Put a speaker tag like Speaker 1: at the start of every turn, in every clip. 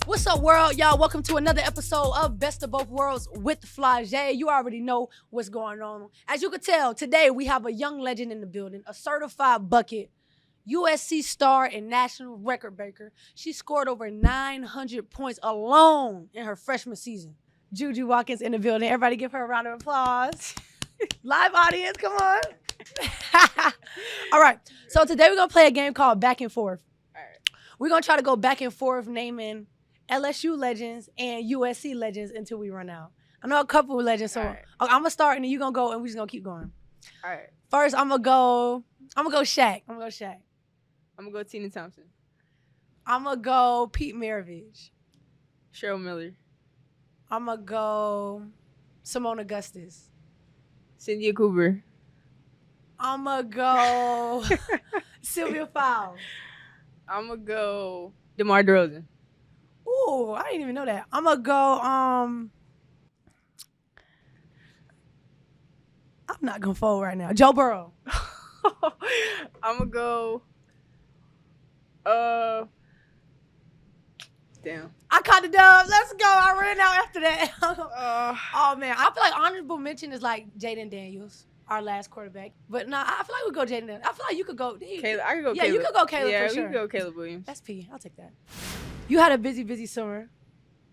Speaker 1: What's up, world? Y'all, welcome to another episode of Best of Both Worlds with Flau'jae. You already know what's going on. As you can tell, today we have a young legend in the building, a certified bucket, USC star and national record breaker. She scored over 900 points alone in her freshman season. JuJu Watkins in the building. Everybody give her a round of applause. Live audience, come on. All right, so today we're going to play a game called Back and Forth. All right. We're going to try to go back and forth naming LSU legends and USC legends until we run out. I know a couple of legends, so right. I'm going to start and then you're going to go and we're just going to keep going.
Speaker 2: All right.
Speaker 1: First, I'm going to go Shaq.
Speaker 2: I'm going to go Tina Thompson.
Speaker 1: I'm going to go Pete Maravich.
Speaker 2: Cheryl Miller.
Speaker 1: I'm going to go Simone Augustus.
Speaker 2: Cynthia Cooper.
Speaker 1: I'm going to go Sylvia Fowles.
Speaker 2: I'm going to go DeMar DeRozan.
Speaker 1: Ooh, I didn't even know that. I'm going to go, I'm not going to fold right now. Joe Burrow.
Speaker 2: I'm going to go, damn.
Speaker 1: I caught the dub. Let's go. I ran out after that. Oh, man. I feel like honorable mention is like Jaden Daniels, our last quarterback. But nah, I feel like we go Jaden Daniels. I feel like you could go.
Speaker 2: Caleb. I could go
Speaker 1: yeah,
Speaker 2: Caleb.
Speaker 1: You could go Caleb
Speaker 2: yeah,
Speaker 1: for sure.
Speaker 2: Yeah, we could go Caleb Williams.
Speaker 1: That's P. I'll take that. You had a busy summer.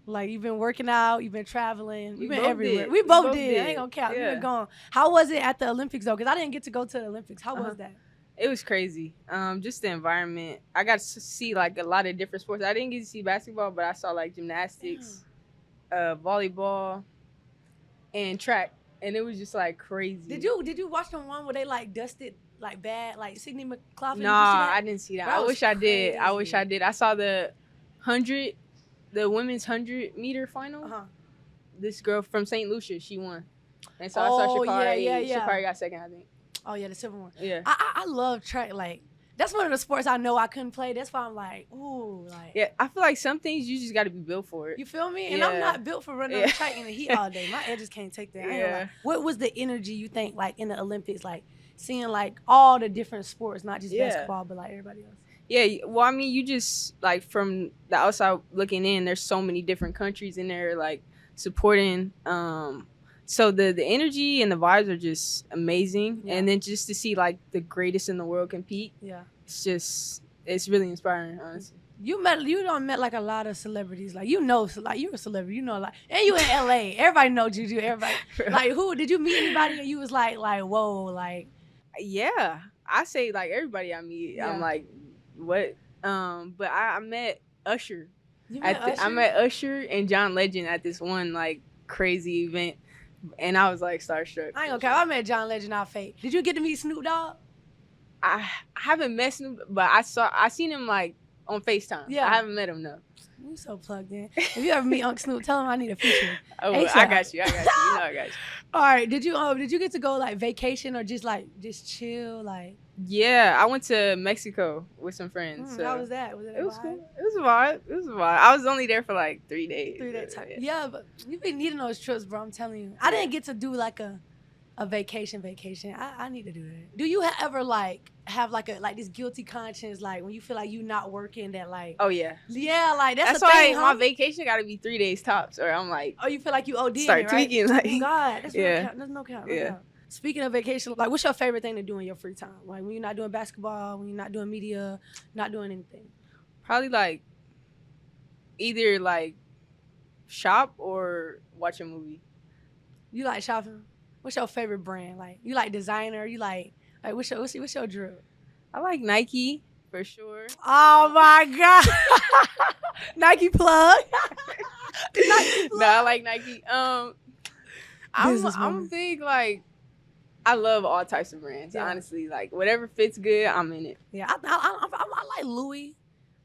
Speaker 1: Like, you've been working out, you've been traveling, you've been everywhere. We both did. I ain't gonna count. Yeah. You've been gone. How was it at the Olympics, though? Because I didn't get to go to the Olympics. How was that?
Speaker 2: It was crazy. Just the environment. I got to see, like, a lot of different sports. I didn't get to see basketball, but I saw, like, gymnastics, volleyball, and track. And it was just, like, crazy.
Speaker 1: Did you watch the one where they, like, dusted, like, bad, like, Sydney McLaughlin?
Speaker 2: Nah, I didn't see that. I wish
Speaker 1: crazy.
Speaker 2: I wish I did. I saw the women's 100-meter final. This girl from St. Lucia, she won. And so I saw Sha'Carri. Sha'Carri got second, I think.
Speaker 1: Oh, yeah, the silver one.
Speaker 2: Yeah.
Speaker 1: I love track. Like, that's one of the sports I know I couldn't play. That's why I'm like, ooh. Like,
Speaker 2: yeah, I feel like some things you just got to be built for it.
Speaker 1: You feel me? And I'm not built for running on track in the heat all day. My edges can't take that.
Speaker 2: Yeah.
Speaker 1: What was the energy you think, like, in the Olympics, like, seeing, like, all the different sports, not just basketball, but, like, everybody else?
Speaker 2: Yeah, well, I mean, you just, like, from the outside looking in, there's so many different countries in there, like, supporting. So the energy and the vibes are just amazing. Yeah. And then just to see, like, the greatest in the world compete, it's really inspiring, honestly.
Speaker 1: You done met, like, a lot of celebrities. Like, like, you're a celebrity, like, and you in LA. Everybody know JuJu, everybody. Like, who, did you meet anybody and you was like, whoa, like?
Speaker 2: Yeah, I say, like, everybody I meet, I'm like, what? But I met Usher. I met Usher and John Legend at this one, like, crazy event, and I was like starstruck.
Speaker 1: I ain't gonna care. I met John Legend out fake. Did you get to meet Snoop Dogg?
Speaker 2: I haven't met Snoop, but I seen him, like, on FaceTime. Yeah, I haven't met him, though.
Speaker 1: We so plugged in. If you ever meet Uncle Snoop, tell him I need a feature.
Speaker 2: Oh, I got you. You know I got you.
Speaker 1: All right. Did you get to go, like, vacation or just chill, like?
Speaker 2: Yeah, I went to Mexico with some friends. So.
Speaker 1: How was that?
Speaker 2: It was cool. It was a vibe. I was only there for like 3 days.
Speaker 1: 3 days. Yeah, but you be needing those trips, bro. I'm telling you. I didn't get to do like a vacation. I need to do that. Do you ever have like this guilty conscience, like when you feel like you not working, that like?
Speaker 2: Oh yeah.
Speaker 1: Yeah, like that's
Speaker 2: why
Speaker 1: thing,
Speaker 2: my vacation got to be 3 days tops, or I'm like.
Speaker 1: Oh, you feel like you ODing,
Speaker 2: start tweaking, right?
Speaker 1: Oh God, that's no count. That's no count.
Speaker 2: Yeah.
Speaker 1: Speaking of vacation, like, what's your favorite thing to do in your free time? Like, when you're not doing basketball, when you're not doing media, not doing anything?
Speaker 2: Probably, like, either, like, shop or watch a movie.
Speaker 1: You like shopping? What's your favorite brand? Like, you like designer? You like what's your drill?
Speaker 2: I like Nike, for sure.
Speaker 1: Oh, my God. Nike plug. Nike plug.
Speaker 2: No, I like Nike. I'm big, like, I love all types of brands, honestly. Like, whatever fits good, I'm in it.
Speaker 1: Yeah, I like Louis.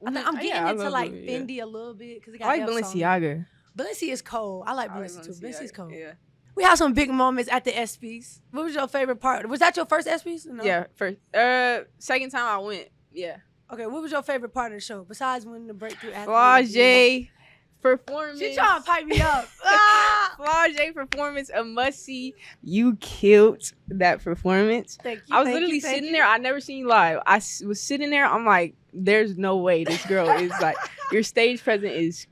Speaker 1: I'm getting into, like, Louis, Fendi a little bit. Cause it got
Speaker 2: I like Balenciaga.
Speaker 1: Balenciaga is cold. I like Balenciaga too. Balenciaga's cold.
Speaker 2: Yeah.
Speaker 1: We have some big moments at the ESPYs. What was your favorite part? Was that your first ESPYs? No?
Speaker 2: Yeah, first. Second time I went, yeah.
Speaker 1: Okay, what was your favorite part of the show besides winning the breakthrough?
Speaker 2: Flau'jae performance.
Speaker 1: She trying to pipe me up.
Speaker 2: Flau'jae performance, a must see. You killed that performance.
Speaker 1: Thank you.
Speaker 2: I was literally sitting there. I never seen you live. I was sitting there. I'm like, there's no way this girl is like. Your stage presence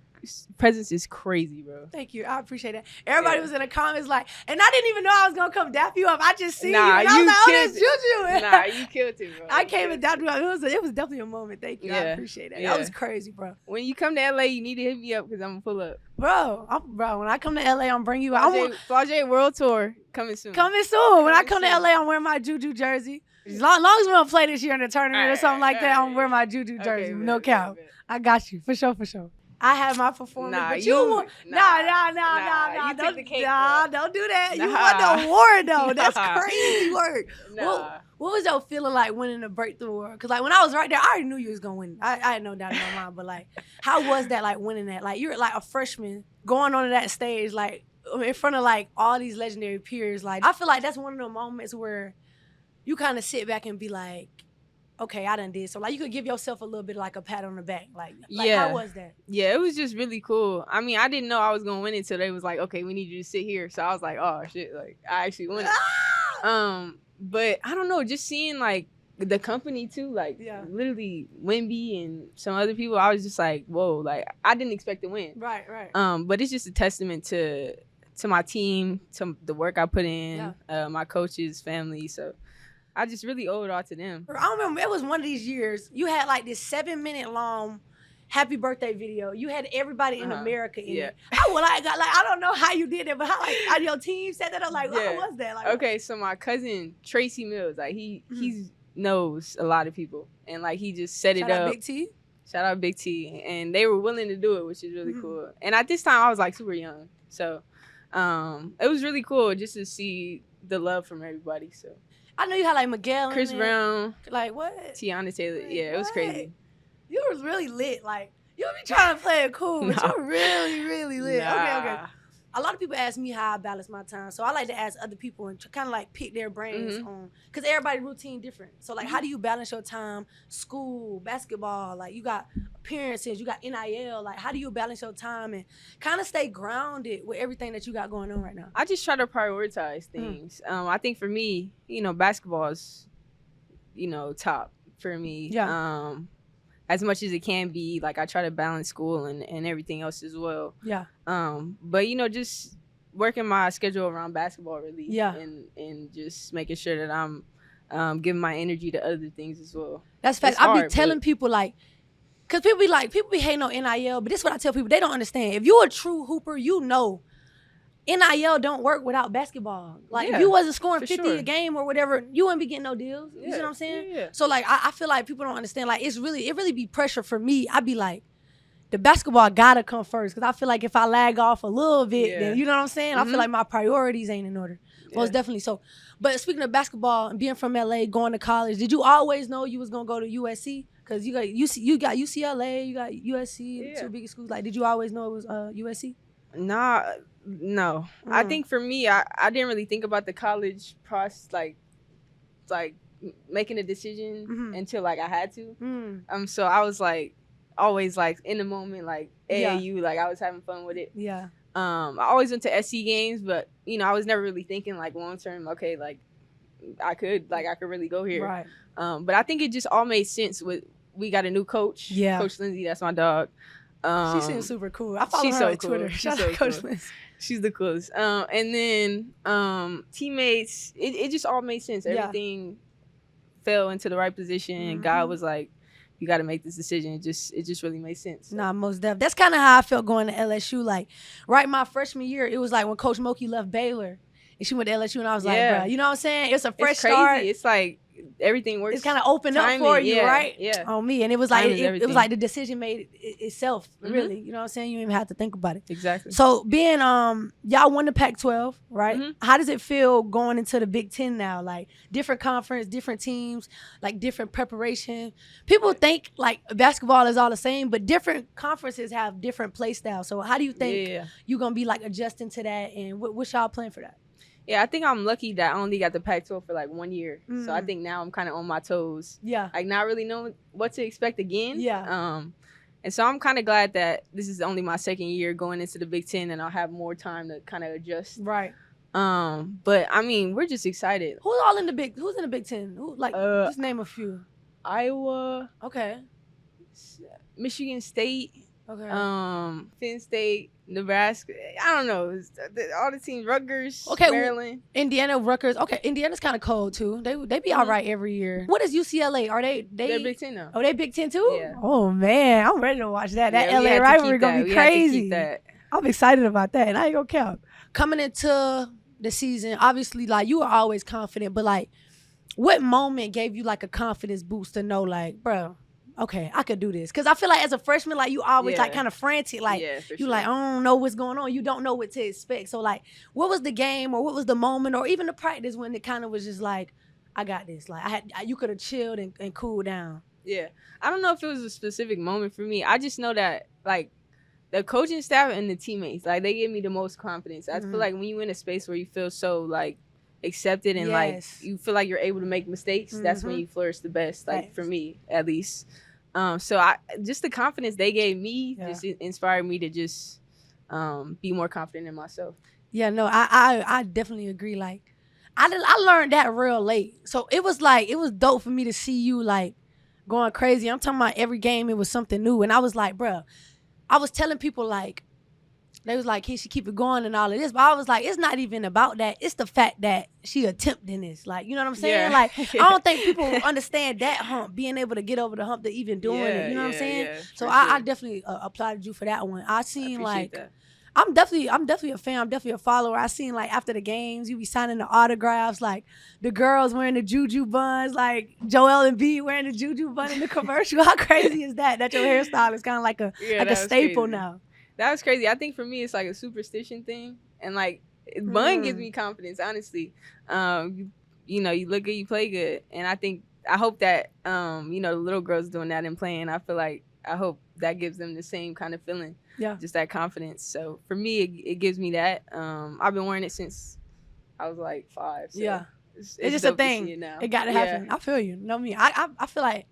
Speaker 2: is crazy, bro.
Speaker 1: Thank you. I appreciate that. Everybody was in the comments like, and I didn't even know I was gonna come dap you up. I just seen you. And I was like, oh, that's JuJu.
Speaker 2: Nah, you killed it, bro.
Speaker 1: I came and dapped you up. It was definitely a moment. Thank you. I appreciate that. That was crazy, bro.
Speaker 2: When you come to LA, you need to hit me up because I'm gonna pull up.
Speaker 1: Bro, when I come to LA, I'm bring you out.
Speaker 2: Flau'jae World Tour coming soon.
Speaker 1: When I come to LA, I'm wearing my JuJu jersey. As long as we don't play this year in the tournament or something like that, I'm wearing my JuJu jersey. No count. I got you. For sure. I had my performance, but you want nah.
Speaker 2: You
Speaker 1: Don't,
Speaker 2: took the cake,
Speaker 1: don't do that. You won the award though. That's crazy work.
Speaker 2: Nah.
Speaker 1: What was your feeling like winning the breakthrough award? Because like when I was right there, I already knew you was gonna win. I had no doubt in my mind. But like, how was that like winning that? Like you're like a freshman going onto that stage, like in front of like all these legendary peers. Like I feel like that's one of the moments where you kind of sit back and be like, okay, I done did. So like you could give yourself a little bit like a pat on the back. Like how was that?
Speaker 2: Yeah, it was just really cool. I mean, I didn't know I was gonna win it until they was like, okay, we need you to sit here. So I was like, oh shit, like I actually won it. But I don't know, just seeing like the company too, like literally Wimby and some other people, I was just like, whoa, like I didn't expect to win.
Speaker 1: Right.
Speaker 2: But it's just a testament to my team, to the work I put in, my coaches, family. So I just really owe it all to them.
Speaker 1: I remember it was one of these years, you had like this 7-minute long happy birthday video. You had everybody in America in it. I don't know how you did it, but how your team set that up? Like, how was that? Like,
Speaker 2: okay, so my cousin Tracy Mills, like he knows a lot of people, and like he just set it up.
Speaker 1: Shout out Big T.
Speaker 2: Shout out Big T, and they were willing to do it, which is really cool. And at this time, I was like super young, so it was really cool just to see the love from everybody. So
Speaker 1: I know you had like Miguel,
Speaker 2: Chris Brown,
Speaker 1: like what?
Speaker 2: Teyana Taylor. Like, it was crazy.
Speaker 1: You was really lit. Like, you be trying to play it cool, but you really, really lit. Okay. A lot of people ask me how I balance my time. So I like to ask other people and kind of like pick their brains on, because everybody's routine different. So like, how do you balance your time? School, basketball, like you got appearances, you got NIL. Like, how do you balance your time and kind of stay grounded with everything that you got going on right now?
Speaker 2: I just try to prioritize things. I think for me, basketball is, top for me.
Speaker 1: Yeah.
Speaker 2: As much as it can be, like I try to balance school and everything else as well.
Speaker 1: Yeah.
Speaker 2: But just working my schedule around basketball really.
Speaker 1: Yeah.
Speaker 2: And just making sure that I'm giving my energy to other things as well.
Speaker 1: That's fact. I be telling people like, cause people be hating on NIL, but this is what I tell people, they don't understand. If you're a true hooper, NIL don't work without basketball. Like if you wasn't scoring 50 a game or whatever, you wouldn't be getting no deals. You see what I'm saying?
Speaker 2: Yeah.
Speaker 1: So like I feel like people don't understand. Like it really be pressure for me. I be like, the basketball gotta come first, because I feel like if I lag off a little bit, then you know what I'm saying? I feel like my priorities ain't in order. Most definitely. So, but speaking of basketball and being from LA, going to college, did you always know you was gonna go to USC? Because you got UCLA, you got USC, two biggest schools. Like, did you always know it was USC?
Speaker 2: No. I think for me, I didn't really think about the college process, like making a decision until like I had to. So I was like always like in the moment, like AAU, like I was having fun with it.
Speaker 1: Yeah.
Speaker 2: I always went to SC games, but I was never really thinking like long term. Okay, like I could really go here.
Speaker 1: Right.
Speaker 2: But I think it just all made sense with we got a new coach.
Speaker 1: Yeah.
Speaker 2: Coach Lindsay, that's my dog.
Speaker 1: She seems super cool. I follow her on Twitter. Shout out Coach Lindsay.
Speaker 2: She's the coolest. And then teammates, it just all made sense. Everything fell into the right position. God was like, you got to make this decision. It just really made sense. So.
Speaker 1: Nah, most definitely. That's kind of how I felt going to LSU. Like, right my freshman year, it was like when Coach Moki left Baylor and she went to LSU, and I was like, bro, you know what I'm saying? It's a fresh start.
Speaker 2: It's like everything works.
Speaker 1: It's kind of opened up for you, right?
Speaker 2: Yeah.
Speaker 1: On me. And it was like, it was like the decision made itself, really. You know what I'm saying? You didn't even have to think about it.
Speaker 2: Exactly.
Speaker 1: So being, y'all won the Pac-12, right? How does it feel going into the Big Ten now? Like different conference, different teams, like different preparation. People think like basketball is all the same, but different conferences have different play styles. So how do you think you're going to be like adjusting to that? And what's y'all plan for that?
Speaker 2: Yeah, I think I'm lucky that I only got the Pac-12 for like 1 year. So I think now I'm kind of on my toes.
Speaker 1: Yeah.
Speaker 2: Like not really knowing what to expect again.
Speaker 1: Yeah.
Speaker 2: And so I'm kind of glad that this is only my second year going into the Big Ten, and I'll have more time to kind of adjust.
Speaker 1: Right.
Speaker 2: But I mean, we're just excited.
Speaker 1: Who's in the Big Ten? Who, like, just name a few.
Speaker 2: Iowa.
Speaker 1: Okay.
Speaker 2: Michigan State.
Speaker 1: Okay.
Speaker 2: Penn State, Nebraska. I don't know. All the teams, Rutgers,
Speaker 1: Okay,
Speaker 2: Maryland.
Speaker 1: Indiana, Rutgers. Okay, Indiana's kind of cold too. They be all right every year. What is UCLA? Are they?
Speaker 2: They're Big Ten now.
Speaker 1: Oh, they Big Ten too?
Speaker 2: Yeah.
Speaker 1: Oh man, I'm ready to watch that. That
Speaker 2: Yeah,
Speaker 1: LA rivalry gonna be
Speaker 2: We had to
Speaker 1: crazy.
Speaker 2: keep that.
Speaker 1: I'm excited about that, and I ain't gonna count. Coming into the season, obviously, like you were always confident, but like, what moment gave you like a confidence boost to know, like, bro, okay, I could do this? Because I feel like as a freshman, like you always like kind of frantic, like you like, I don't know what's going on. You don't know what to expect. So like, what was the game or what was the moment or even the practice when it kind of was just like, I got this. Like you could have chilled and cooled down.
Speaker 2: Yeah, I don't know if it was a specific moment for me. I just know that like the coaching staff and the teammates, like they gave me the most confidence. I feel like when you in a space where you feel so like accepted and like you feel like you're able to make mistakes, that's when you flourish the best. Like for me, at least. So I just the confidence they gave me just inspired me to just be more confident in myself.
Speaker 1: Yeah, no, I definitely agree. Like I learned that real late, so it was dope for me to see you like going crazy. I'm talking about every game it was something new, and I was like, bruh, I was telling people like. They was like, can she keep it going and all of this? But I was like, it's not even about that. It's the fact that she attempting this. Like, you know what I'm saying? Like, I don't think people understand that hump, being able to get over the hump to even doing it. You know what I'm saying? So I definitely applauded you for that one. I seen like, that. I'm definitely a fan. I'm definitely a follower. I seen like after the games, you be signing the autographs, like the girls wearing the JuJu buns, like Joel and B wearing the JuJu bun in the commercial. How crazy is that? That your hairstyle is kind of like a staple now.
Speaker 2: That was crazy. I think for me, it's like a superstition thing. And like, bun gives me confidence, honestly. You know, you look good, you play good. And I hope that, you know, the little girls doing that and playing, I hope that gives them the same kind of feeling. Yeah. Just that confidence. So for me, it gives me that. I've been wearing it since I was like 5. So yeah. It's just a thing. It got to happen. I feel you. You know me. I feel like,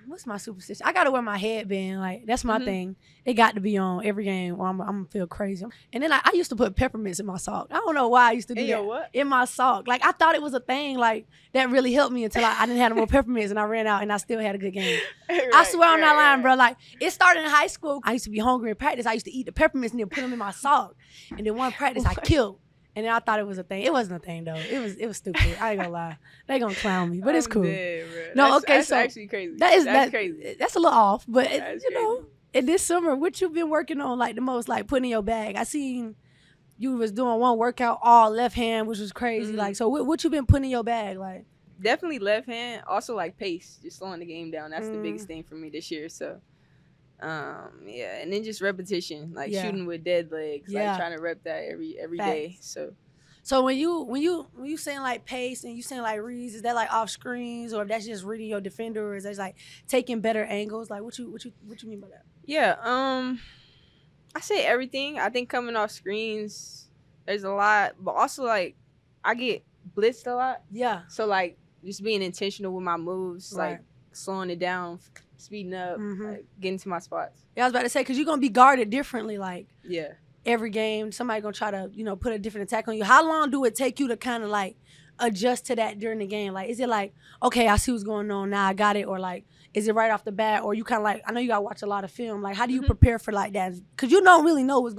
Speaker 2: what's my superstition? I gotta wear my headband. Like that's my thing. It got to be on every game, or I'm gonna feel crazy. And then I used to put peppermints in my sock. I don't know why I used to do that. What? In my sock. Like I thought it was a thing. Like that really helped me until I didn't have no more peppermints, and I ran out, and I still had a good game. I swear I'm not lying, bro. Like it started in high school. I used to be hungry in practice. I used to eat the peppermints and then put them in my sock. And then one practice I killed. And then I thought it was a thing. It wasn't a thing though. It was stupid. I ain't gonna lie. They gonna clown me, but it's cool. Dead, no, that's actually crazy. That's crazy. That's a little off, but you know, in this summer, what you been working on like the most, like putting in your bag? I seen you was doing one workout all left hand, which was crazy. Like, so what you been putting in your bag? Like, definitely left hand. Also like pace, just slowing the game down. That's the biggest thing for me this year. So. Yeah, and then just repetition, like shooting with dead legs, like trying to rep that every day. So
Speaker 1: when you saying like pace and you saying like reads, is that like off screens, or that's just reading your defender, or is that like taking better angles? Like what you mean by that?
Speaker 2: Yeah, I say everything. I think coming off screens, there's a lot, but also like I get blitzed a lot. Yeah. So like just being intentional with my moves, like slowing it down, speeding up, like, getting to my spots.
Speaker 1: Yeah, I was about to say, because you're going to be guarded differently, like, every game. Somebody going to try to, you know, put a different attack on you. How long do it take you to kind of, like, adjust to that during the game? Like, is it like, okay, I see what's going on now, I got it, or, like, is it right off the bat, or you kind of, like, I know you got to watch a lot of film. Like, how do you prepare for, like, that? Because you don't really know what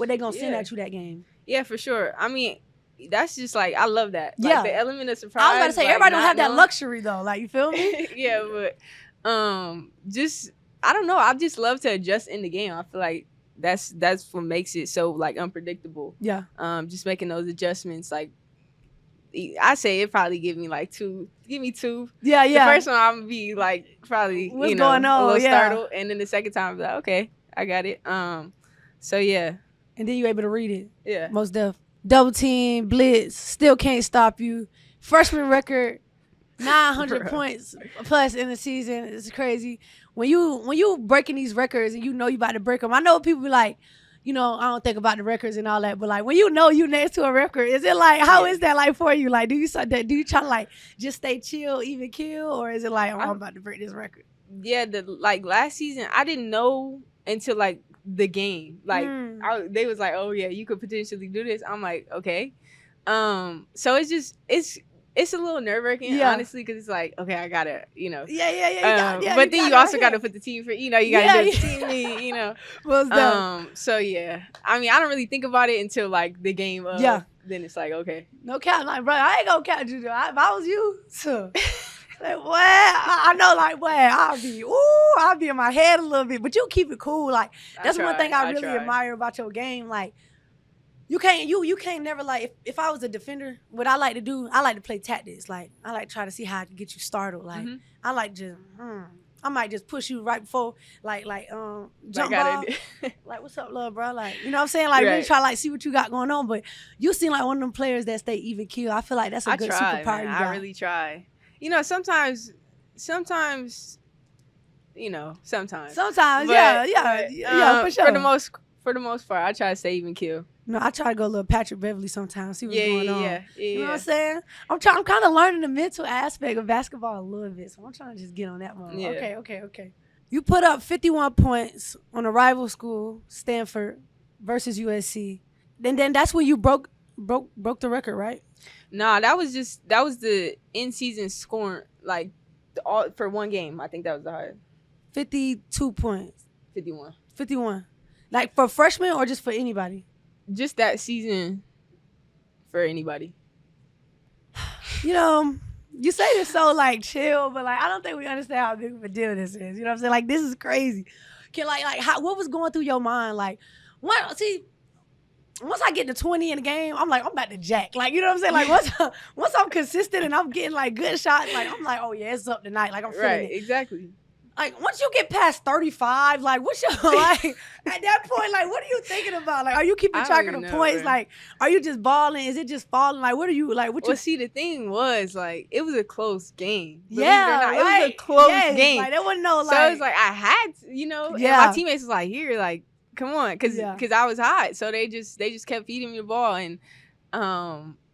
Speaker 1: they're going to send at you that game.
Speaker 2: Yeah, for sure. I mean, that's just like, I love that. Like, the element of surprise.
Speaker 1: I was about to say, like, everybody don't have that luxury, though. Like, you feel me?
Speaker 2: Yeah, but... just I don't know, I just love to adjust in the game. I feel like that's what makes it so like unpredictable. Yeah. Just making those adjustments. Like I say it probably give me two. Yeah. The first one I'm gonna be like probably what's going on? A little startled, and then the second time I'm like, okay, I got it. So yeah.
Speaker 1: And then you able to read it. Yeah. Most def. Double team, blitz, still can't stop you. Freshman record. 900 points plus in the season. It's crazy. When you breaking these records and you know you about to break them, I know people be like, you know, I don't think about the records and all that, but like when you know you next to a record, is it like, how is that like for you? Like, do you try to like just stay chill, even kill, or is it like, oh, I'm about to break this record?
Speaker 2: Yeah, like last season, I didn't know until like the game. Like they was like, oh yeah, you could potentially do this. I'm like, okay. So it's It's a little nerve-wracking, honestly, because it's like, okay, I gotta, but then you also gotta put the team for, you gotta do the team, so yeah, I mean, I don't really think about it until like the game of, then it's like, okay.
Speaker 1: No cap, like, bro, I ain't gonna cap JuJu. If I was you, so, like, what? I know, like, what? I'll be in my head a little bit, but you keep it cool. Like, that's one thing I really admire about your game. Like, you can't never, like, if I was a defender, what I like to do, I like to play tactics. Like, I like to try to see how I can get you startled. Like, I like just, I might just push you right before, jump ball. Like, what's up, love, bro? Like, you know what I'm saying? Like, really try to, like, see what you got going on. But you seem like one of them players that stay even keel. I feel like that's a good superpower you got.
Speaker 2: I really try. Sometimes. Sometimes, but, yeah, for sure. For the most part, I try to stay even kill.
Speaker 1: No, I try to go a little Patrick Beverly sometimes, see what's going on. You know what I'm saying? I'm kind of learning the mental aspect of basketball a little bit, so I'm trying to just get on that one. Yeah. Okay. You put up 51 points on a rival school, Standford, versus USC. Then that's when you broke the record, right?
Speaker 2: Nah, that was the in-season scoring, like, for one game. I think that was the highest.
Speaker 1: 52 points.
Speaker 2: 51.
Speaker 1: Like, for freshmen or just for anybody?
Speaker 2: Just that season for anybody.
Speaker 1: You say this so, like, chill, but, like, I don't think we understand how big of a deal this is. You know what I'm saying? Like, this is crazy. What was going through your mind? Like, once I get to 20 in the game, I'm like, I'm about to jack. Like, you know what I'm saying? Like, once I'm consistent and I'm getting, like, good shots, like, I'm like, oh, yeah, it's up tonight. Like, I'm feeling it.
Speaker 2: Exactly.
Speaker 1: Like, once you get past 35, like, what's your, like, at that point, like, what are you thinking about? Like, are you keeping track of the points? Bro. Like, are you just balling? Is it just falling? Like, what are you, like,
Speaker 2: see, the thing was, like, it was a close game.
Speaker 1: Yeah, right.
Speaker 2: It was a close game.
Speaker 1: Like, there wasn't no, like.
Speaker 2: So, it was like, I had to, and my teammates was like, here, like, come on, because I was hot. So, they just kept feeding me the ball, and,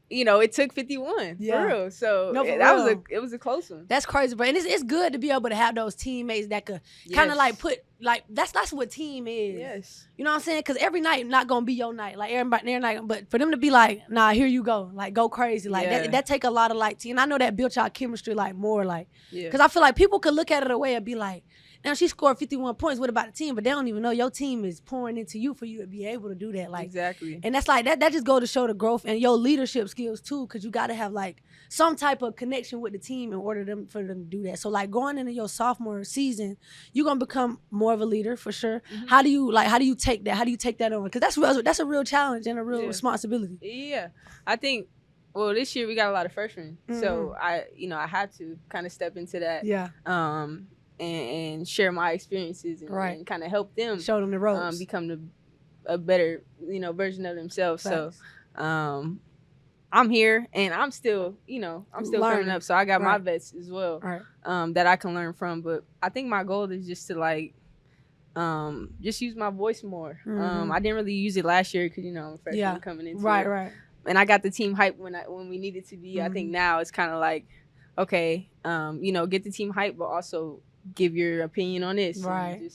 Speaker 2: it took 51 for real. So it was a close one.
Speaker 1: That's crazy, bro. And it's good to be able to have those teammates that could kind of like put like that's what team is.
Speaker 2: Yes.
Speaker 1: You know what I'm saying? Because every night not gonna be your night. Like every night, but for them to be like, nah, here you go, like go crazy, like that take a lot of like team. And I know that built y'all chemistry like more like because I feel like people could look at it a way and be like, now she scored 51 points. What about the team? But they don't even know your team is pouring into you for you to be able to do that. Like
Speaker 2: exactly.
Speaker 1: And that's like that just go to show the growth and your leadership skills too, because you got to have like some type of connection with the team in order for them to do that. So like going into your sophomore season, you're gonna become more of a leader for sure. Mm-hmm. How do you take that? How do you take that on? Because that's a real challenge and a real responsibility.
Speaker 2: Yeah, I think. Well, this year we got a lot of freshmen, so I had to kind of step into that.
Speaker 1: Yeah.
Speaker 2: And share my experiences and kind of help them,
Speaker 1: show them the ropes,
Speaker 2: become a better version of themselves. Facts. So I'm here and I'm still coming up. So I got my vets as well that I can learn from. But I think my goal is just to like just use my voice more. I didn't really use it last year because I'm a freshman coming into it.
Speaker 1: Right.
Speaker 2: And I got the team hype when we needed to be. I think now it's kind of like okay, get the team hype, but also give your opinion on this.
Speaker 1: Right.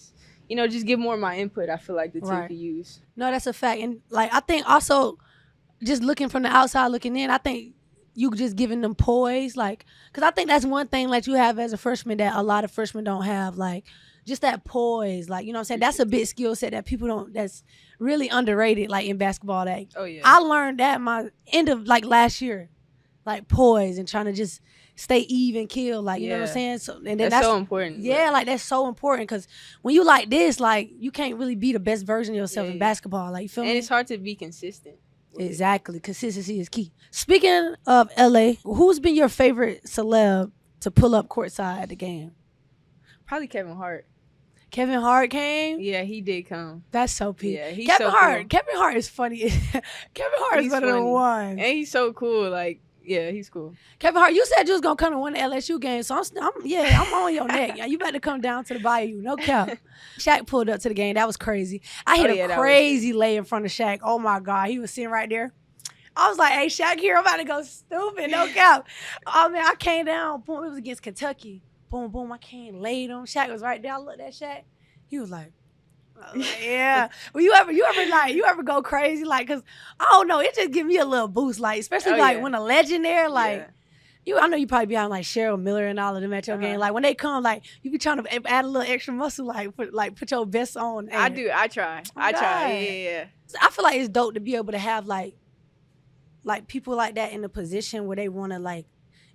Speaker 2: And just give more of my input. I feel like the team could use.
Speaker 1: No, that's a fact. And like I think also just looking from the outside looking in, I think you just giving them poise, like, because I think that's one thing like you have as a freshman that a lot of freshmen don't have, like just that poise, like, you know what I'm saying? That's a big skill set that people don't, that's really underrated, like in basketball. That I learned that my end of like last year, like poise and trying to just stay even keel, like, you know what I'm saying? So, and then that's
Speaker 2: so important.
Speaker 1: Yeah, like that's so important because when you like this, like you can't really be the best version of yourself in basketball. Like, you feel me?
Speaker 2: And it's hard to be consistent.
Speaker 1: Exactly. Consistency is key. Speaking of LA, who's been your favorite celeb to pull up courtside at the game?
Speaker 2: Probably Kevin Hart.
Speaker 1: Kevin Hart came?
Speaker 2: Yeah, he did come.
Speaker 1: That's so peak.
Speaker 2: Yeah, he's
Speaker 1: Kevin
Speaker 2: so
Speaker 1: Hart.
Speaker 2: cool.
Speaker 1: Kevin Hart is funny. Kevin Hart is better than one.
Speaker 2: And he's so cool. Like, yeah, he's cool.
Speaker 1: Kevin Hart, you said you was gonna come to one of the LSU games, so I'm on your neck. Yeah, you better come down to the bayou, no cap. Shaq pulled up to the game. That was crazy. I hit a crazy lay in front of Shaq. Oh my God, he was sitting right there. I was like, hey, Shaq here, I'm about to go stupid, no cap. Oh man, I came down. Boom, it was against Kentucky. Boom, boom, I came, laid on. Shaq was right there. I looked at Shaq. He was like, yeah. Well, you ever go crazy, like, cause I don't know, it just give me a little boost, like, especially when a legend there, like, I know you probably be on like Cheryl Miller and all of them at your game. Like when they come, like you be trying to add a little extra muscle, like put your best on.
Speaker 2: I do. I try. I try. Yeah.
Speaker 1: I feel like it's dope to be able to have like people like that in a position where they want to like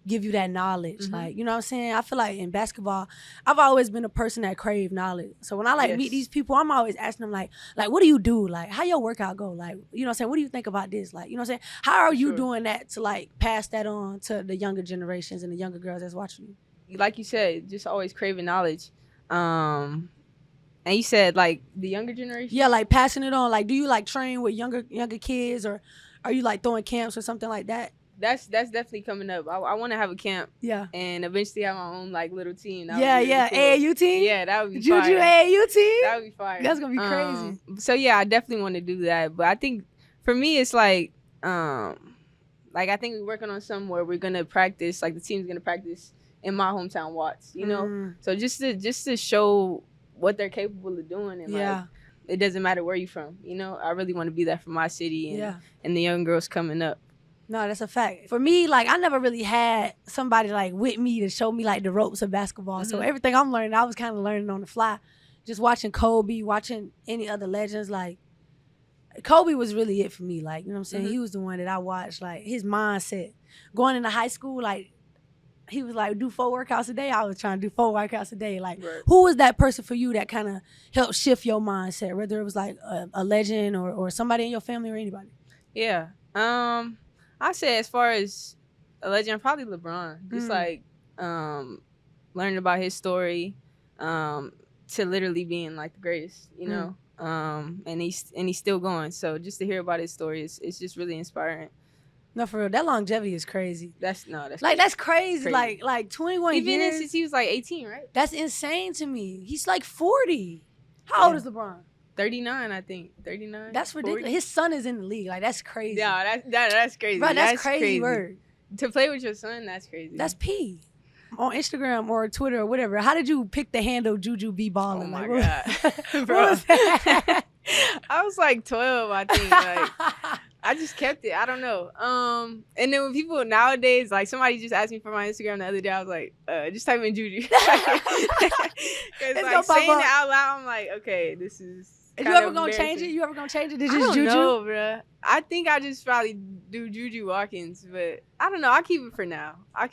Speaker 1: give you that knowledge. Like, you know what I'm saying? I feel like in basketball, I've always been a person that crave knowledge. So when I like meet these people, I'm always asking them like, what do you do? Like, how your workout go? Like, you know what I'm saying? What do you think about this? Like, you know what I'm saying? How are you doing that to like pass that on to the younger generations and the younger girls that's watching you?
Speaker 2: Like you said, just always craving knowledge. And you said like the younger generation?
Speaker 1: Yeah, like passing it on. Like, do you like train with younger kids, or are you like throwing camps or something like that?
Speaker 2: That's definitely coming up. I want to have a camp.
Speaker 1: Yeah.
Speaker 2: And eventually have my own like little team. Cool.
Speaker 1: AAU team?
Speaker 2: Yeah, that would be
Speaker 1: JuJu
Speaker 2: fire.
Speaker 1: AAU team?
Speaker 2: That would be fire.
Speaker 1: That's going to be crazy.
Speaker 2: So yeah, I definitely want to do that. But I think for me, it's like I think we're working on something where we're going to practice, like the team's going to practice in my hometown, Watts, you know? So just to show what they're capable of doing. And like, it doesn't matter where you're from, you know? I really want to be that for my city and the young girls coming up.
Speaker 1: No, that's a fact. For me, like, I never really had somebody, like, with me to show me, like, the ropes of basketball. So everything I'm learning, I was kind of learning on the fly. Just watching Kobe, watching any other legends. Like, Kobe was really it for me. Like, you know what I'm saying? He was the one that I watched. Like, his mindset. Going into high school, like, he was like, do 4 workouts a day. I was trying to do 4 workouts a day. Like, who was that person for you that kind of helped shift your mindset? Whether it was, like, a legend or somebody in your family or anybody?
Speaker 2: Yeah. I say as far as a legend, probably LeBron. Just like learning about his story to literally being like the greatest, you know. And he's still going. So just to hear about his story it's just really inspiring.
Speaker 1: No, for real, that longevity is crazy.
Speaker 2: That's
Speaker 1: like
Speaker 2: crazy.
Speaker 1: That's crazy. Like 21 years.
Speaker 2: He's been in since he was like 18, right?
Speaker 1: That's insane to me. He's like 40. How old is LeBron?
Speaker 2: 39, I think. 39.
Speaker 1: That's ridiculous. 40? His son is in the league. Like, that's crazy.
Speaker 2: Yeah, that's crazy.
Speaker 1: Bro, that's crazy word.
Speaker 2: To play with your son, that's crazy.
Speaker 1: That's P. On Instagram or Twitter or whatever, how did you pick the handle JuJuBallin?
Speaker 2: Oh my
Speaker 1: God.
Speaker 2: Bro.
Speaker 1: What was that?
Speaker 2: I was like 12, I think. Like, I just kept it. I don't know. And then when people nowadays, like somebody just asked me for my Instagram the other day, I was like, just type in Juju. Because like saying it out loud, I'm like, okay, this is.
Speaker 1: You ever gonna change it? It's just JuJu?
Speaker 2: No, bro. I think I just probably do JuJu Watkins, but I don't know. I'll keep it for now.
Speaker 1: No,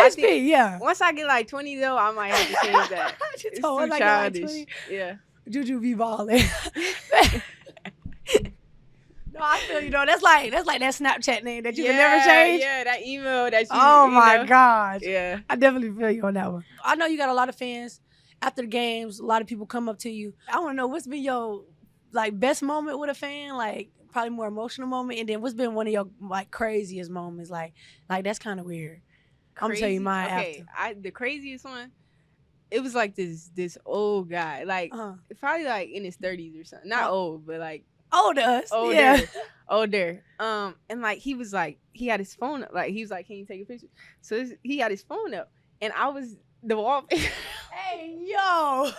Speaker 1: it's me, yeah.
Speaker 2: Once I get like 20 though, I might have to change that. It's too childish. Yeah.
Speaker 1: JuJuBallin. No, I feel you know. That's like that Snapchat name that you can never change.
Speaker 2: Yeah, that email that you.
Speaker 1: Oh my gosh.
Speaker 2: Yeah.
Speaker 1: I definitely feel you on that one. I know you got a lot of fans. After the games, a lot of people come up to you. I want to know what's been your like best moment with a fan, like probably more emotional moment, and then what's been one of your like craziest moments, like that's kind of weird. I'm gonna tell you mine after.
Speaker 2: The craziest one, it was like this old guy, like probably like in his 30s or something. Not old, but like
Speaker 1: older.
Speaker 2: Older. And like he was like he had his phone up, like he was like, "Can you take a picture?" So he had his phone up, and I was. The wall.
Speaker 1: Hey, yo.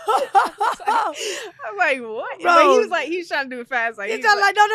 Speaker 2: I'm like, what?
Speaker 1: Bro.
Speaker 2: But he was trying to do it fast. Like,
Speaker 1: he's like, no.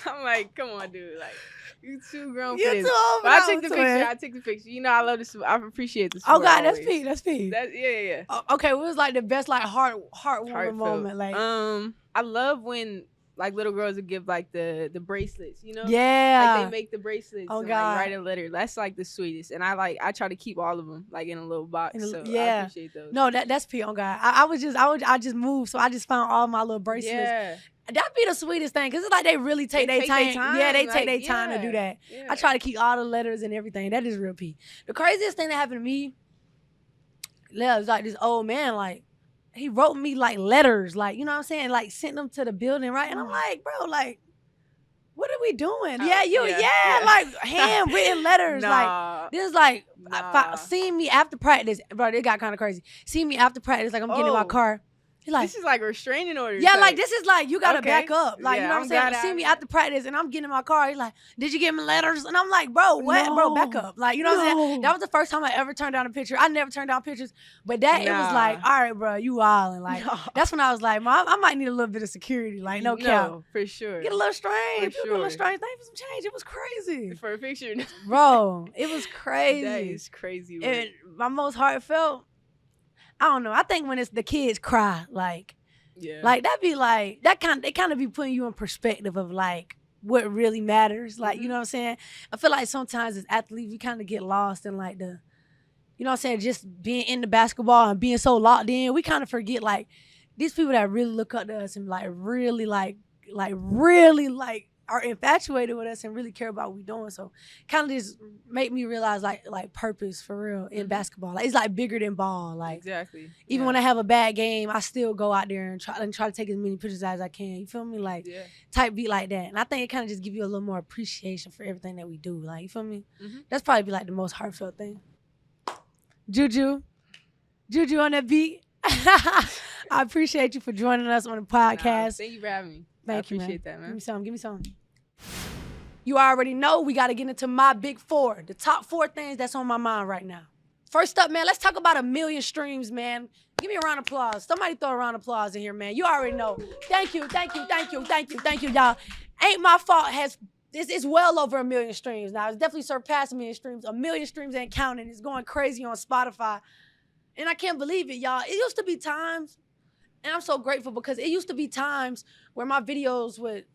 Speaker 2: I'm like, come on, dude. Like, you too grown for
Speaker 1: You
Speaker 2: this.
Speaker 1: too old for
Speaker 2: But I
Speaker 1: that.
Speaker 2: took the picture. You know, I love this. I appreciate this. Oh,
Speaker 1: God,
Speaker 2: always.
Speaker 1: that's P.
Speaker 2: Yeah.
Speaker 1: Okay, what was like the best like heartwarming moment? Like,
Speaker 2: I love when like little girls would give like the bracelets, you know?
Speaker 1: Yeah.
Speaker 2: Like they make the bracelets and
Speaker 1: God.
Speaker 2: like, write a letter. That's like the sweetest. And I try to keep all of them like in a little box. So I appreciate those.
Speaker 1: No, that's P on God. I just moved, so I just found all my little bracelets.
Speaker 2: Yeah.
Speaker 1: That'd be the sweetest thing, because it's like they really take their time. Yeah, they take their time to do that. Yeah. I try to keep all the letters and everything. That is real P. The craziest thing that happened to me, was like this old man, like, he wrote me like letters, like, you know what I'm saying? Like sent them to the building, right? And I'm like, bro, like, what are we doing? Like handwritten letters. Like, this is like, seeing me after practice, bro, it got kind of crazy. Seeing me after practice, like I'm getting in my car. He's like,
Speaker 2: this is like restraining orders.
Speaker 1: yeah, like this is like you gotta
Speaker 2: Okay.
Speaker 1: back up. Like, you know what I'm saying?
Speaker 2: glad
Speaker 1: See
Speaker 2: I-
Speaker 1: me after practice and I'm getting in my car. He's like, did you get my letters? And I'm like, bro, what? Bro, back up. Like, you know what I'm saying? That was the first time I ever turned down a picture. I never turned down pictures. But that it was like, all right, bro, you wildin'. Like that's when I was like, Mom, I might need a little bit of security. Like, no cap.
Speaker 2: for sure.
Speaker 1: Get a little strange.
Speaker 2: For
Speaker 1: Get a little
Speaker 2: sure.
Speaker 1: strange. Thank you for some change. It was crazy.
Speaker 2: For a picture.
Speaker 1: Bro, it was crazy.
Speaker 2: That is crazy. work.
Speaker 1: And my most heartfelt, I don't know. I think when it's the kids cry, like that be like they kind of be putting you in perspective of like what really matters. Like, you know what I'm saying? I feel like sometimes as athletes we kind of get lost in like the, you know what I'm saying, just being in the basketball and being so locked in. We kind of forget like these people that really look up to us and like really are infatuated with us and really care about what we're doing. So kind of just make me realize like purpose for real in basketball. Like it's like bigger than ball. Like
Speaker 2: exactly.
Speaker 1: even when I have a bad game, I still go out there and try to take as many pictures as I can. You feel me? Like type beat like that. And I think it kind of just give you a little more appreciation for everything that we do. Like, you feel me? That's probably be like the most heartfelt thing. JuJu on that beat. I appreciate you for joining us on the podcast.
Speaker 2: Thank you for having me.
Speaker 1: Thank you,
Speaker 2: appreciate that, man.
Speaker 1: Give me some. You already know we got to get into my big four, the top 4 things that's on my mind right now. First up, man, let's talk about 1 million streams, man. Give me a round of applause. Somebody throw a round of applause in here, man. You already know. Thank you, y'all. Ain't my fault. It's well over 1 million streams now. It's definitely surpassed 1 million streams. 1 million streams ain't counting. It's going crazy on Spotify. And I can't believe it, y'all. It used to be times, and I'm so grateful because it used to be times where my videos would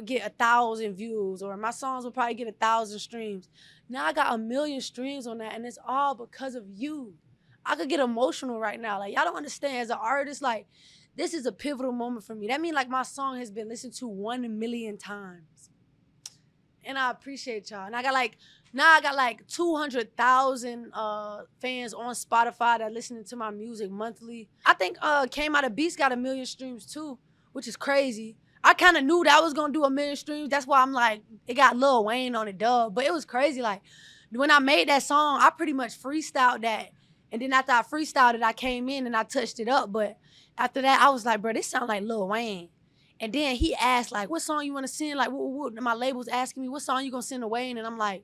Speaker 1: get 1,000 views or my songs would probably get 1,000 streams. Now I got 1 million streams on that, and it's all because of you. I could get emotional right now. Like, y'all don't understand. As an artist, like, this is a pivotal moment for me. That means, like, my song has been listened to 1 million times. And I appreciate y'all. And I got like 200,000 fans on Spotify that listening to my music monthly. I think Came Out of Beats got 1 million streams too, which is crazy. I kind of knew that I was gonna do 1 million streams. That's why I'm like, it got Lil Wayne on it, dub. But it was crazy. Like, when I made that song, I pretty much freestyled that. And then after I freestyled it, I came in and I touched it up. But after that, I was like, bro, this sound like Lil Wayne. And then he asked, like, what song you want to sing? Like, what my label was asking me, what song you gonna send to Wayne? And I'm like,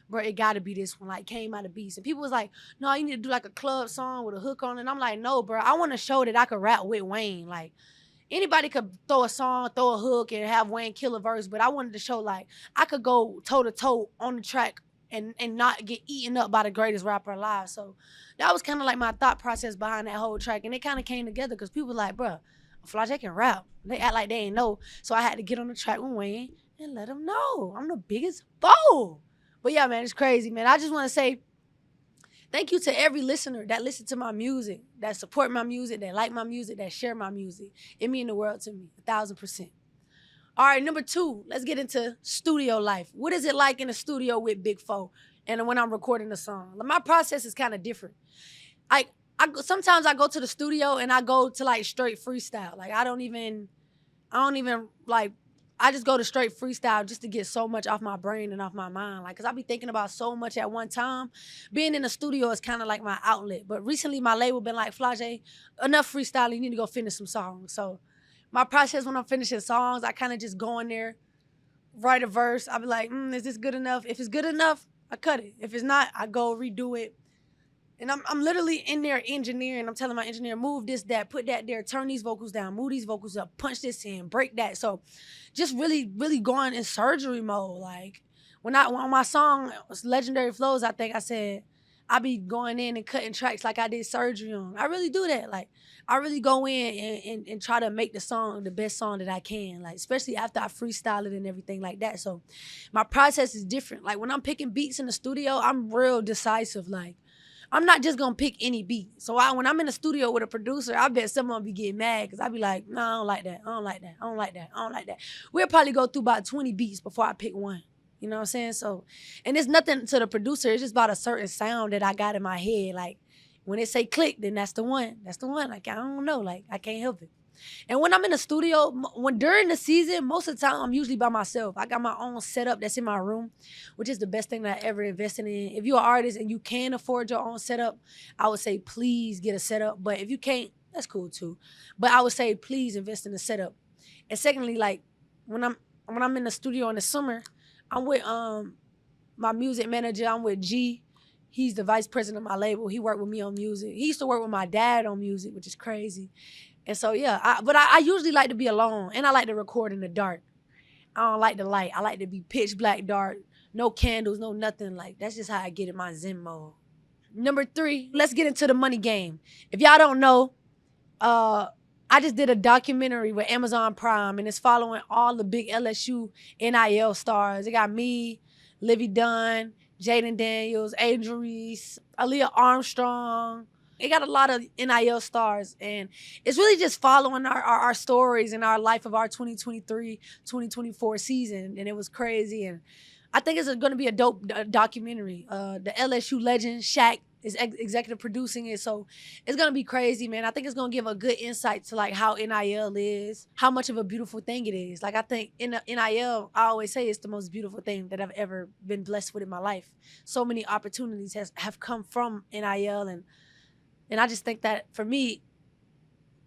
Speaker 1: bro, it gotta be this one, like, Came Out of Beats. And people was like, no, you need to do like a club song with a hook on it. And I'm like, no, bro, I want to show that I could rap with Wayne. Like, anybody could throw a song, throw a hook, and have Wayne kill a verse, but I wanted to show, like, I could go toe-to-toe on the track and not get eaten up by the greatest rapper alive. So that was kind of like my thought process behind that whole track. And it kind of came together because people were like, bro, Flau'jae can rap. They act like they ain't know. So I had to get on the track with Wayne and let them know I'm the biggest foe. But yeah, man, it's crazy, man. I just want to say thank you to every listener that listened to my music, that support my music, that like my music, that share my music. It means the world to me, 1,000%. All right, number 2, let's get into studio life. What is it like in the studio with Big Foe and when I'm recording a song? Like, my process is kind of different. Sometimes I go to the studio and I go to like straight freestyle. Like, I don't even like, I just go to straight freestyle just to get so much off my brain and off my mind. Like, cause I be thinking about so much at one time. Being in the studio is kind of like my outlet. But recently my label been like, Flau'jae, enough freestyling, you need to go finish some songs. So my process when I'm finishing songs, I kind of just go in there, write a verse. I be like, is this good enough? If it's good enough, I cut it. If it's not, I go redo it. And I'm literally in there engineering. I'm telling my engineer, move this, that, put that there, turn these vocals down, move these vocals up, punch this in, break that. So just really, really going in surgery mode. Like, when my song was Legendary Flows, I think I said, I be going in and cutting tracks like I did surgery on. I really do that. Like, I really go in and try to make the song the best song that I can, like, especially after I freestyle it and everything like that. So my process is different. Like, when I'm picking beats in the studio, I'm real decisive. Like, I'm not just gonna pick any beat. So when I'm in the studio with a producer, I bet someone be getting mad because I be like, no, I don't like that. I don't like that. I don't like that. I don't like that. We'll probably go through about 20 beats before I pick one. You know what I'm saying? So, and it's nothing to the producer. It's just about a certain sound that I got in my head. Like, when it say click, then that's the one. That's the one. Like, I don't know. Like, I can't help it. And when I'm in the studio, during the season, most of the time I'm usually by myself. I got my own setup that's in my room, which is the best thing that I ever invested in. If you're an artist and you can afford your own setup, I would say please get a setup. But if you can't that's cool too. But I would say please invest in the setup. And secondly, like when I'm in the studio in the summer, I'm with my music manager. I'm with G. He's the vice president of my label. He worked with me on music. He used to work with my dad on music, which is crazy. And so yeah, but I usually like to be alone, and I like to record in the dark. I don't like the light. I like to be pitch black dark, no candles, no nothing. Like that's just how I get in my Zen mode. Number 3, let's get into the money game. If y'all don't know, I just did a documentary with Amazon Prime, and it's following all the big LSU NIL stars. It got me, Livy Dunn, Jaden Daniels, Adrian Reese, Aaliyah Armstrong. It got a lot of NIL stars, and it's really just following our stories and our life of our 2023-2024 season, and it was crazy. And I think it's going to be a dope documentary. The LSU legend, Shaq, is executive producing it, so it's going to be crazy, man. I think it's going to give a good insight to like how NIL is, how much of a beautiful thing it is. Like I think in NIL, I always say it's the most beautiful thing that I've ever been blessed with in my life. So many opportunities have come from NIL, and I just think that for me,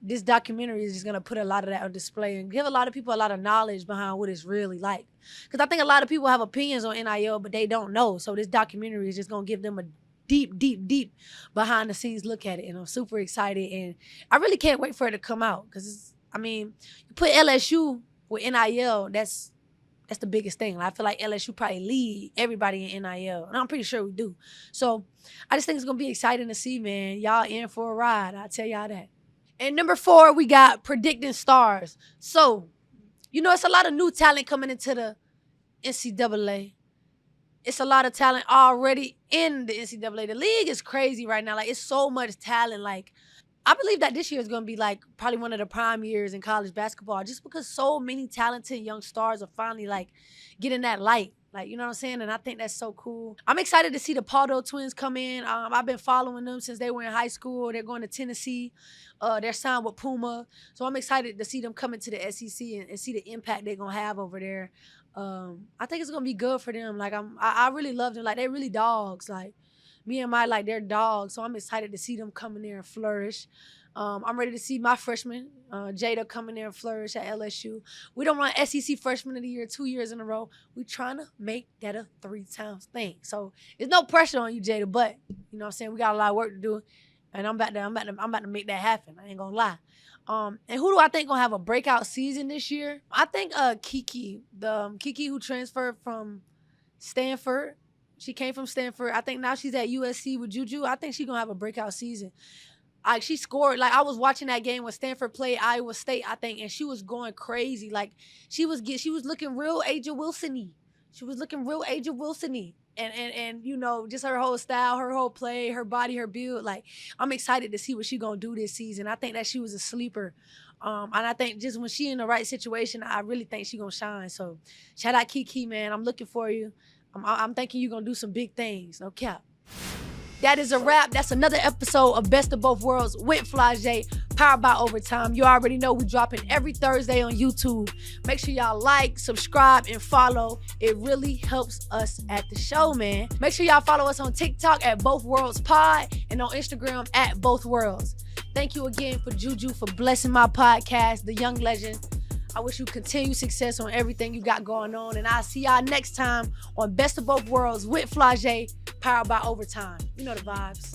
Speaker 1: this documentary is just going to put a lot of that on display and give a lot of people a lot of knowledge behind what it's really like. Because I think a lot of people have opinions on NIL, but they don't know. So this documentary is just going to give them a deep behind the scenes look at it. And I'm super excited. And I really can't wait for it to come out. Because, you put LSU with NIL, that's the biggest thing. I feel like LSU probably lead everybody in NIL. And I'm pretty sure we do. So I just think it's going to be exciting to see, man. Y'all in for a ride. I'll tell y'all that. And number 4, we got predicting stars. So, it's a lot of new talent coming into the NCAA. It's a lot of talent already in the NCAA. The league is crazy right now. Like, it's so much talent. Like, I believe that this year is going to be, like, probably one of the prime years in college basketball just because so many talented young stars are finally, like, getting that light. Like, you know what I'm saying? And I think that's so cool. I'm excited to see the Pardo twins come in. I've been following them since they were in high school. They're going to Tennessee. They're signed with Puma. So I'm excited to see them come into the SEC and see the impact they're going to have over there. I think it's going to be good for them. Like, I really love them. Like, they're really dogs. Like, me and my, like, they're dogs. So I'm excited to see them come in there and flourish. I'm ready to see my freshman, Jada, come in there and flourish at LSU. We don't run SEC Freshman of the Year 2 years in a row. We trying to make that a 3-times thing. So there's no pressure on you, Jada, but you know what I'm saying? We got a lot of work to do, and I'm about to make that happen. I ain't gonna lie. And who do I think gonna have a breakout season this year? I think Kiki, Kiki who transferred from Standford. She came from Standford. I think now she's at USC with JuJu. I think she's gonna have a breakout season. Like, she scored. Like, I was watching that game when Stanford played Iowa State, I think, and she was going crazy. Like, she was looking real Aja Wilson-y. She was looking real Aja Wilson-y. And just her whole style, her whole play, her body, her build. Like, I'm excited to see what she gonna do this season. I think that she was a sleeper. And I think just when she in the right situation, I really think she gonna shine. So shout out Kiki, man. I'm looking for you. I'm thinking you're gonna do some big things. No cap. That is a wrap. That's another episode of Best of Both Worlds with Flau'jae, powered by Overtime. You already know we dropping every Thursday on YouTube. Make sure y'all like, subscribe, and follow. It really helps us at the show, man. Make sure y'all follow us on TikTok at Both Worlds Pod and on Instagram at Both Worlds. Thank you again for JuJu for blessing my podcast, The Young Legend. I wish you continued success on everything you got going on. And I'll see y'all next time on Best of Both Worlds with Flau'jae, powered by Overtime. You know the vibes.